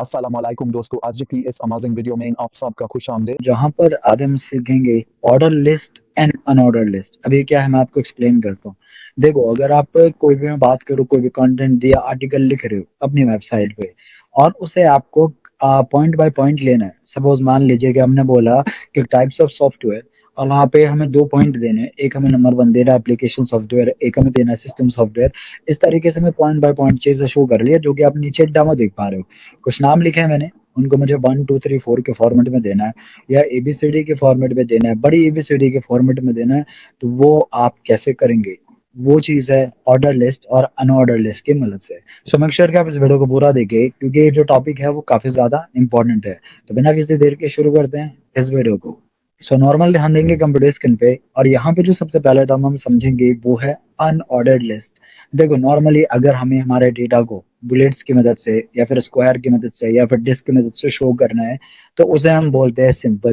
अस्सलाम वालेकुम दोस्तों, आज की इस अमेजिंग वीडियो में आप सबका खुश आमदीद। जहां पर आज हम सीखेंगे order list and unordered list. अभी क्या है, मैं आपको एक्सप्लेन करता हूँ। देखो, अगर आप कोई भी, मैं बात करूँ, कोई भी कंटेंट दिया, आर्टिकल लिख रहे हो अपनी वेबसाइट पे और उसे आपको पॉइंट बाय पॉइंट लेना है। सपोज मान लीजिए कि हमने बोला कि टाइप्स ऑफ सॉफ्टवेयर, और वहाँ पे हमें 2 पॉइंट देने हैं। एक हमें नंबर 1 देना है एप्लीकेशन सॉफ्टवेयर, एक हमें देना है सिस्टम सॉफ्टवेयर। इस तरीके से मैं पॉइंट बाय पॉइंट चीज़ें शो कर लिया, जो कि आप नीचे डेमो देख पा रहे हो। कुछ नाम लिखे हैं मैंने, उनको मुझे 1 2 3 4 के फॉर्मेट में देना है या एबीसीडी के फॉर्मेट में देना है, बड़ी एबीसीडी के फॉर्मेट में देना है। तो वो आप कैसे करेंगे, वो चीज़ है ऑर्डर लिस्ट और अनऑर्डर लिस्ट की मदद से। सो मेक श्योर कि आप इस वीडियो को पूरा देखिए, क्योंकि ये जो टॉपिक है वो काफ़ी ज़्यादा इंपॉर्टेंट है। तो बिना किसी देर के शुरू करते हैं इस वीडियो को। सो नॉर्मल ध्यान देंगे कंप्यूटर स्क्रीन पे, और यहाँ पे जो सबसे पहला टर्म हम समझेंगे वो है अनऑर्डर्ड लिस्ट। देखो, नॉर्मली अगर हमें हमारे डेटा को बुलेट्स की मदद से या फिर स्क्वायर की मदद से या फिर डिस्क की मदद से शो करना है, तो उसे हम बोलते हैं सिंपल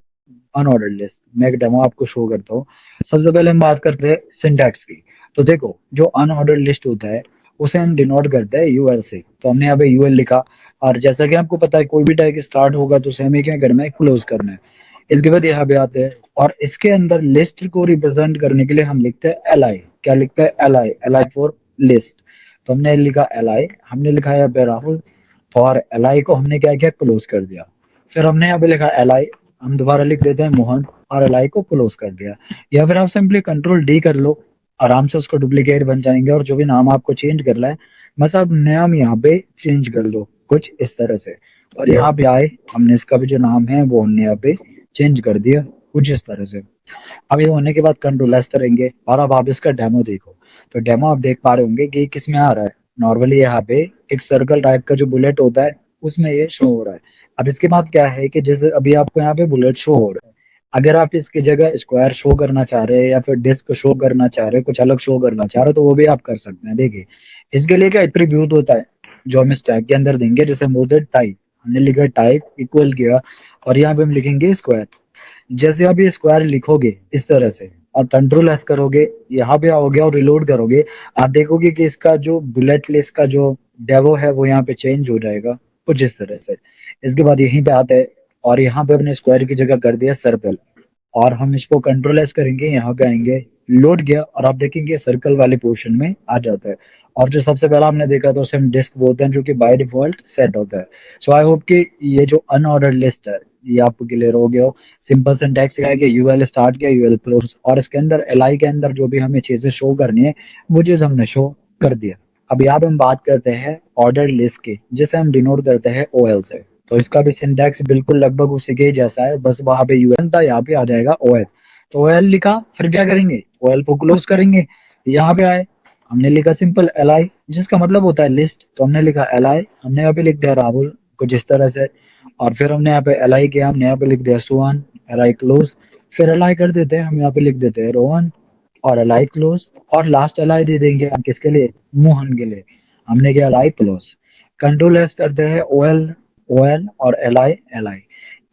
अनऑर्डर्ड लिस्ट। मैं एक डेमो आपको शो करता हूँ। सबसे पहले हम बात करते हैं सिंटैक्स की। तो देखो, जो अनऑर्डर्ड लिस्ट होता है उसे हम डिनोट करते हैं यूएल से। तो हमने यहाँ पे यूएल लिखा, और जैसा कि आपको पता है कोई भी टैग स्टार्ट होगा तो उसे हमें क्या करना है, क्लोज करना है। इसके बाद यहाँ पे आते हैं, और इसके अंदर लिस्ट को रिप्रेजेंट करने के लिए हम लिखते हैं एल आई। क्या लिखते हैं? L I. L I for list. तो हमने लिखा एल आई, हमने लिखा यहाँ पे राहुल। और एल आई को हमने क्या किया, क्लोज कर दिया। फिर हमने यहाँ पे लिखा एल आई, हम दोबारा लिख देते हैं मोहन, और एल आई को क्लोज कर दिया। या फिर आप सिंपली कंट्रोल डी कर लो, आराम से उसको डुप्लीकेट बन जाएंगे। और जो भी नाम आपको चेंज करना है, बस आप नाम यहाँ पे चेंज कर दो कुछ इस तरह से। और यहाँ पे आए, हमने इसका भी जो नाम है वो हमने यहाँ पे चेंज कर दिया कुछ इस तरह से। अब ये होने के बाद कंट्रोल एस करेंगे, और अब आप इसका डेमो देखो। तो डेमो आप देख पा रहे होंगे कि किस में आ रहा है। नॉर्मली यहाँ पे एक सर्कल टाइप का जो बुलेट होता है उसमें ये शो हो रहा है। अब इसके बाद क्या है कि जैसे अभी आपको यहाँ पे बुलेट शो हो रहा है, अगर आप इसकी जगह स्क्वायर शो करना चाह रहे हैं या फिर डिस्क शो करना चाह रहे हैं, कुछ अलग शो करना चाह रहे हो, तो वो भी आप कर सकते हैं। देखिए, इसके लिए क्या एट्रीब्यूट होता है जो हम स्टैक के अंदर देंगे। जैसे मोडेड टाइप, हमने लिखा टाइप इक्वल किया, और यहाँ पे हम लिखेंगे स्क्वायर। जैसे आप ये स्क्वायर लिखोगे इस तरह से और कंट्रोल एस करोगे, यहाँ पे आओगे और रिलोड करोगे, आप देखोगे कि इसका जो बुलेट लिस्ट का जो डेवो है वो यहाँ पे चेंज हो जाएगा कुछ इस तरह से। इसके बाद यहीं पे आते हैं, और यहाँ पे अपने स्क्वायर की जगह कर दिया सर्कल, और हम इसको कंट्रोल एस करेंगे, यहाँ पे आएंगे, लोड गया, और आप देखेंगे सर्कल वाले पोर्शन में आ जाता है। और जो सबसे पहला हमने देखा था उसे हम डिस्क बोलते हैं, जो कि बाय डिफॉल्ट सेट होता है। सो आई होप कि ये जो अनऑर्डर्ड लिस्ट है ये आपको क्लियर हो गया हो। सिंपल सिंटैक्स है कि यूएल स्टार्ट किया, यूएल क्लोज, और इसके अंदर एल के अंदर जो भी हमें चीजें शो करनी है वो चीज हमने शो कर दिया। अब यहाँ पे हम बात करते हैं ऑर्डर लिस्ट की, जिसे हम डिनोट करते हैं ओएल से। तो इसका भी सिंटैक्स बिल्कुल लगभग उसी के जैसा है, बस वहां पे यूएल था, यहाँ पे आ जाएगा ओएल। तो ओएल लिखा, फिर क्या करेंगे, ओएल को क्लोज करेंगे। यहाँ पे आए, हमने लिखा सिंपल एल आई, जिसका मतलब होता है लिस्ट। तो हमने लिखा एल आई, हमने यहाँ पे लिख दिया राहुल कुछ इस तरह से। और फिर हमने यहाँ पे एल आई किया, हमने यहाँ पे लिख दिया सुहान, एल आई क्लोज। फिर एल आई कर देते हैं, हम यहाँ पे लिख देते हैं रोहन, और एल आई क्लोज। और लास्ट एल आई दे देंगे हम किसके लिए, मोहन के लिए। हमने किया L I close. Control S करते हैं, ओ एल, ओ एल, और एल आई, एल आई।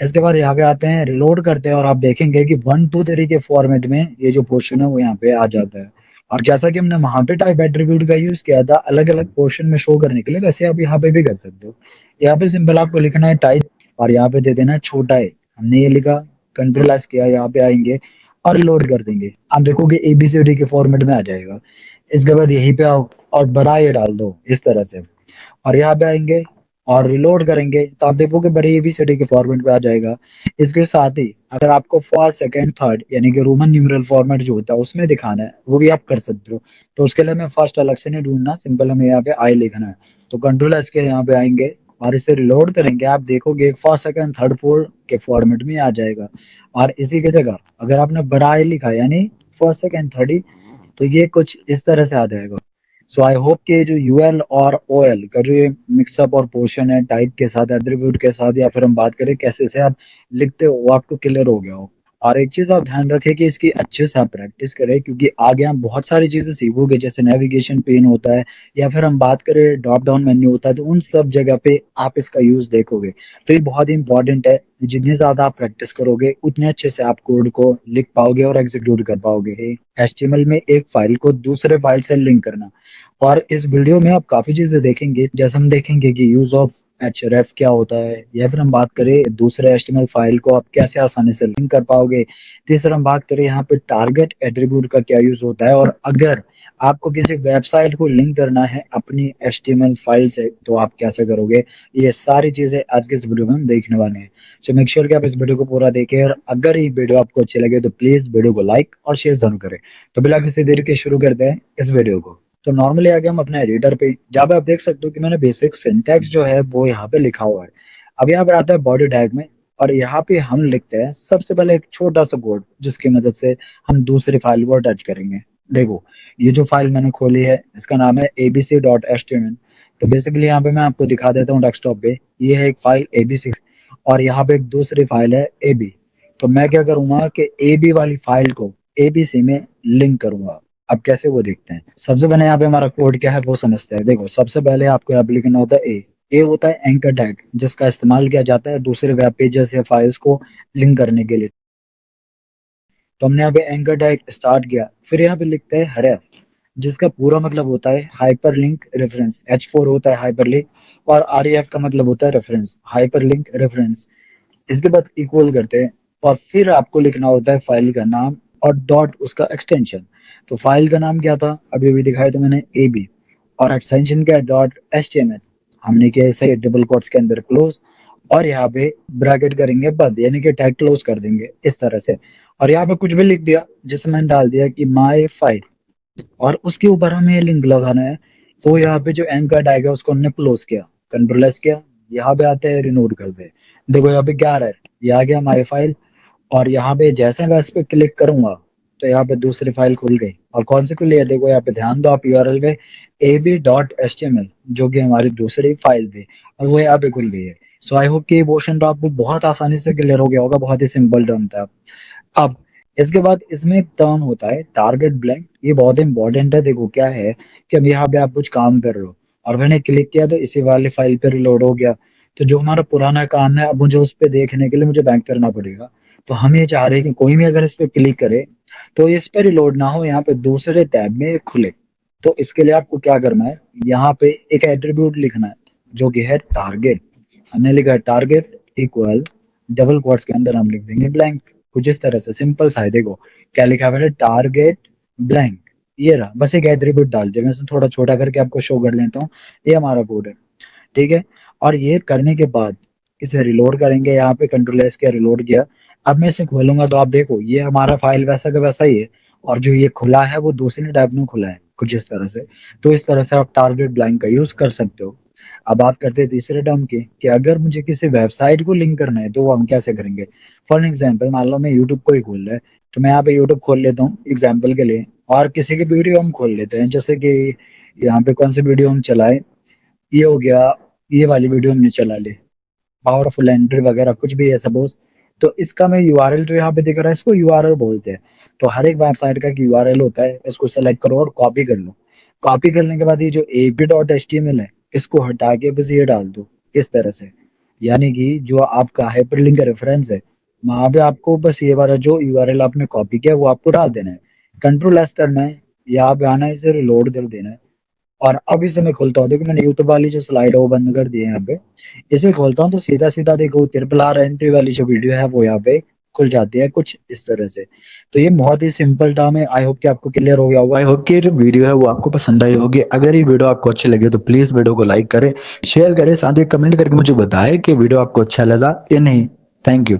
इसके बाद यहाँ पे आते हैं, रिलोड करते हैं, और आप देखेंगे कि 1 2 3 के फॉर्मेट में ये जो पोर्शन है वो यहाँ पे आ जाता है। और जैसा कि हमने वहां पे टाइप एट्रीब्यूट का यूज किया था अलग अलग पोर्शन में शो करने के लिए, वैसे आप यहाँ पे भी कर सकते हो। यहाँ पे सिंपल आपको लिखना है टाइप, और यहाँ पे दे देना है छोटा है। हमने ये लिखा, कंट्रोल एस किया, यहाँ पे आएंगे और लोड कर देंगे। आप देखोगे एबीसीडी के फॉर्मेट में आ जाएगा। इसके बाद यहीं पे आओ और बड़ा ये डाल दो इस तरह से, और यहाँ पे आएंगे और रिलोड करेंगे, तो आप देखोगे बड़ी एबीसीडी के फॉर्मेट पे आ जाएगा। इसके साथ ही अगर आपको फर्स्ट सेकंड थर्ड यानी कि रोमन न्यूमेरल फॉर्मेट जो होता है उसमें दिखाना है, वो भी आप कर सकते हो। तो उसके लिए हमें फर्स्ट अलग से नहीं ढूंढना, सिंपल हमें यहाँ पे आई लिखना है। तो कंट्रोल एस के यहाँ पे आएंगे और इसे रिलोड करेंगे, आप देखोगे फर्स्ट सेकंड थर्ड फोर्थ के फॉर्मेट में आ जाएगा। और इसी की जगह अगर आपने बड़ा आई लिखा यानी फर्स्ट सेकंड थर्ड ही, तो ये कुछ इस तरह से आ जाएगा। सो आई होप कि जो यूएल और ओएल का जो ये मिक्सअप और पोर्शन है टाइप के साथ, एट्रीब्यूट के साथ, या फिर हम बात करें कैसे से आप लिखते हो, वो आपको क्लियर हो गया हो। और एक चीज आप ध्यान रखें कि इसकी अच्छे से आप प्रैक्टिस करें, क्योंकि आगे आप बहुत सारी चीजें सीखोगे। जैसे नेविगेशन पेन होता है, या फिर हम बात करें ड्रॉप डाउन मेन्यू होता है, तो उन सब जगह पे आप इसका यूज देखोगे। तो ये बहुत ही इंपॉर्टेंट है। जितनी ज्यादा आप प्रैक्टिस करोगे उतने अच्छे से आप कोड को लिख पाओगे और एग्जीक्यूट कर पाओगे। एचटीएमएल में एक फाइल को दूसरे फाइल से लिंक करना, और इस वीडियो में आप काफी चीजें देखेंगे। जैसे हम देखेंगे कि यूज ऑफ href क्या होता है, या फिर हम बात करें दूसरे HTML फाइल को आप कैसे आसानी से लिंक कर पाओगे। तीसरा हम बात करें यहाँ पे टारगेट एट्रीब्यूट का क्या यूज होता है, और अगर आपको किसी वेबसाइट को लिंक करना है अपनी HTML फाइल से तो आप कैसे करोगे। ये सारी चीजें आज के इस वीडियो में हम देखने वाले हैं। सो मेक श्योर कि आप इस वीडियो को पूरा देखें, और अगर ये वीडियो आपको अच्छी लगे तो प्लीज वीडियो को लाइक और शेयर जरूर करें। तो बिना किसी देर के शुरू करते हैं इस वीडियो को। तो नॉर्मली आगे हम अपने एडिटर पे, जहाँ पे आप देख सकते हो कि मैंने बेसिक सिंटैक्स जो है वो यहाँ पे लिखा हुआ है। अब यहाँ पे आता है बॉडी टैग में, और यहाँ पे हम लिखते हैं सबसे पहले एक छोटा सा कोड जिसकी मदद से हम दूसरी फाइल को अटैच करेंगे। देखो, ये जो फाइल मैंने खोली है इसका नाम है abc.html। तो बेसिकली यहाँ पे मैं आपको दिखा देता हूँ डेस्कटॉप पे, ये है एक फाइल abc, और यहाँ पे एक दूसरी फाइल है ab। तो मैं क्या करूंगा कि ab वाली फाइल को abc में लिंक करूंगा। अब कैसे वो देखते हैं। सबसे पहले यहाँ पे हमारा कोड क्या है वो समझते हैं। देखो, सबसे पहले आपको यहाँ पे लिखना होता है ए होता है एंकर टैग, जिसका इस्तेमाल किया जाता है दूसरे वेब पेजेस या फाइल्स को लिंक करने के लिए। तो हमने यहाँ पे एंकर टैग स्टार्ट किया, फिर यहाँ पे लिखते हैं href, जिसका पूरा मतलब होता है हाइपर लिंक रेफरेंस। h4 होता है हाइपर लिंक, और ref का मतलब होता है रेफरेंस, हाइपर लिंक रेफरेंस। इसके बाद इक्वल करते हैं, और फिर आपको लिखना होता है फाइल का नाम और डॉट उसका एक्सटेंशन। तो फाइल का नाम क्या था, अभी अभी दिखाया था मैंने ab, और एक्सटेंशन क्या है डॉट html। हमने किया ऐसे डबल कोट्स के अंदर क्लोज, और यहाँ पे ब्रैकेट करेंगे बंद, यानी कि टैग क्लोज कर देंगे इस तरह से। और यहाँ पे कुछ भी लिख दिया, जिसमें मैंने डाल दिया कि माई फाइल, और उसके ऊपर हमें ये लिंक लगाना है। तो यहाँ पे जो एंकर टैग है उसको हमने क्लोज किया, कंट्रोल एस किया, यहाँ पे आते हैं रिनोड कर दे। देखो यहाँ पे क्या आ रहा है, ये आ गया माई फाइल, और यहाँ पे जैसे मैं इस पे क्लिक करूंगा तो यहाँ पे दूसरी फाइल खुल गई। और कौन सी खुली है, देखो यहाँ पे ध्यान दो आप यूआरएल पे, ab.html, जो कि हमारी दूसरी फाइल थी, और वो यहाँ पे खुल गई है। सो आई होप कि ये पोर्शन तो आपको बहुत आसानी से क्लियर हो गया होगा, बहुत ही सिंपल टर्म था। अब इसके बाद इसमें एक टर्म होता है टारगेट ब्लैंक, ये बहुत इंपॉर्टेंट है। देखो क्या है कि अब यहाँ पे आप कुछ काम कर रहे हो, और मैंने क्लिक किया तो इसी वाली फाइल पे रिलोड हो गया। तो जो हमारा पुराना काम है अब मुझे उस पे देखने के लिए मुझे बैक करना पड़ेगा। तो हम ये चाह रहे हैं कि कोई भी अगर इस पे क्लिक करे तो इस पे रिलोड ना हो, यहाँ पे दूसरे टैब में खुले। तो इसके लिए आपको क्या करना है, यहाँ पे एक एट्रीब्यूट लिखना है जो कि है टारगेट। हमने लिखा है टारगेट इक्वल, डबल कोट्स के अंदर हम लिख देंगे ब्लैंक। कुछ इस तरह से सिंपल सा है। देखो क्या लिखा है, टारगेट ब्लैंक, ये रहा। बस एक एट्रीब्यूट डाल दिया, मैं इसे थोड़ा छोटा करके आपको शो कर लेता हूँ। ये हमारा कोड है, ठीक है। और ये करने के बाद इसे रिलोड करेंगे, यहाँ पे कंट्रोल एस किया, रिलोड किया। अब मैं इसे खोलूंगा तो आप देखो ये हमारा फाइल वैसा का वैसा ही है, और जो ये खुला है वो दूसरे टैब में खुला है, कुछ इस तरह से। तो इस तरह से आप टारगेट ब्लैंक का यूज कर सकते हो। अब बात करते हैं तीसरे टर्म की, कि अगर मुझे किसी वेबसाइट को लिंक करना है तो वो हम कैसे करेंगे। फॉर एग्जाम्पल मान लो मैं यूट्यूब को ही खोल रहा है, तो मैं यहाँ पे यूट्यूब खोल लेता हूँ एग्जाम्पल के लिए, और किसी की वीडियो हम खोल लेते हैं, जैसे कि यहाँ पे कौन सी वीडियो हम चलाए, ये हो गया, ये वाली वीडियो हमने चला ली, पावरफुल एंट्री वगैरह कुछ भी है सपोज। तो इसका मैं यूआरएल जो यहाँ पे दिख रहा है इसको यूआरएल बोलते हैं। तो हर एक वेबसाइट का यूआरएल होता है, इसको सेलेक्ट करो और कॉपी कर लो। कॉपी करने के बाद ये जो ab.html है इसको हटा के बस ये डाल दो इस तरह से, यानी कि जो आपका हाइपरलिंक का रेफरेंस है वहां पे आपको बस ये वाला जो यूआरएल आपने कॉपी किया वो आपको डाल देना है। कंट्रोल एस करना है, यहाँ पे आना है, इसे रिलोड कर देना है। और अब इसे मैं खोलता हूँ, देखो मैंने यूट्यूब वाली जो स्लाइड है वो बंद कर दी है। यहाँ पे इसे खोलता हूँ तो सीधा सीधा देखो ट्रिपल आर एंट्री वाली जो वीडियो है वो यहाँ पे खुल जाती है कुछ इस तरह से। तो ये बहुत ही सिंपल टर्म है। आई होप कि आपको क्लियर हो गया होगा। आई होप कि जो वीडियो है वो आपको पसंद आई होगी। अगर ये वीडियो आपको अच्छी लगे तो प्लीज वीडियो को लाइक करें, शेयर करें, साथ ही कमेंट करके मुझे बताएं कि वीडियो आपको अच्छा लगा या नहीं। Thank you.